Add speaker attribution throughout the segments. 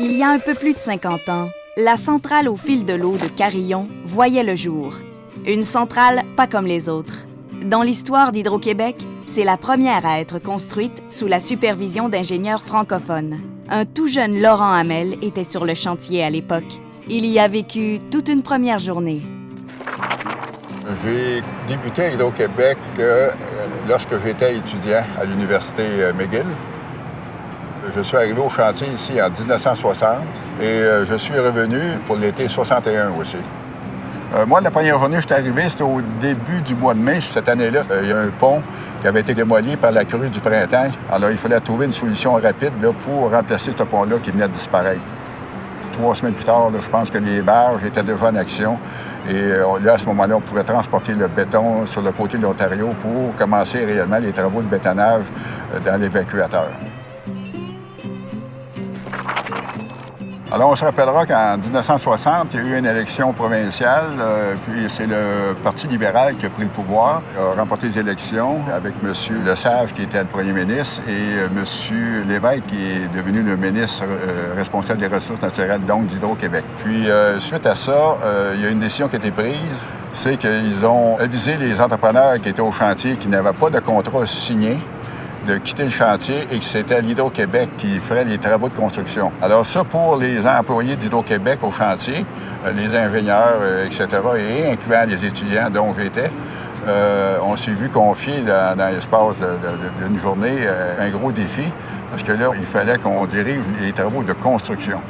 Speaker 1: Il y a un peu plus de 50 ans, la centrale au fil de l'eau de Carillon voyait le jour. Une centrale pas comme les autres. Dans l'histoire d'Hydro-Québec, c'est la première à être construite sous la supervision d'ingénieurs francophones. Un tout jeune Laurent Hamel était sur le chantier à l'époque. Il y a vécu toute une première journée.
Speaker 2: J'ai débuté à Hydro-Québec lorsque j'étais étudiant à l'Université McGill. Je suis arrivé au chantier ici en 1960 et je suis revenu pour l'été 61 aussi. Moi, la première journée où je suis arrivé, c'était au début du mois de mai. Cette année-là, il y a un pont qui avait été démoli par la crue du printemps. Alors, il fallait trouver une solution rapide là, pour remplacer ce pont-là qui venait de disparaître. 3 semaines plus tard, là, je pense que les barges étaient déjà en action. Et là, à ce moment-là, on pouvait transporter le béton sur le côté de l'Ontario pour commencer réellement les travaux de bétonnage dans l'évacuateur. Alors, on se rappellera qu'en 1960, il y a eu une élection provinciale, puis c'est le Parti libéral qui a pris le pouvoir, a remporté les élections avec M. Lesage, qui était le premier ministre, et M. Lévesque, qui est devenu le ministre responsable des ressources naturelles, donc d'Hydro-Québec. Puis, suite à ça, il y a une décision qui a été prise, c'est qu'ils ont avisé les entrepreneurs qui étaient au chantier qui n'avaient pas de contrat signé de quitter le chantier et que c'était l'Hydro-Québec qui ferait les travaux de construction. Alors ça, pour les employés d'Hydro-Québec au chantier, les ingénieurs, etc., et incluant les étudiants dont j'étais, on s'est vu confier dans l'espace d'une journée un gros défi, parce que là, il fallait qu'on dirige les travaux de construction.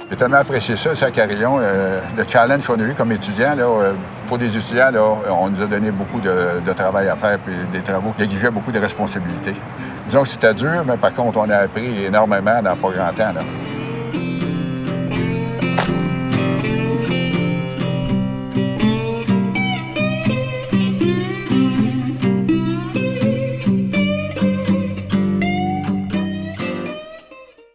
Speaker 2: J'ai tellement apprécié ça à Carillon. Le challenge qu'on a eu comme étudiants, là, pour des étudiants, là, on nous a donné beaucoup de travail à faire, puis des travaux qui exigeaient beaucoup de responsabilités. Disons que c'était dur, mais par contre, on a appris énormément dans pas grand temps. Là.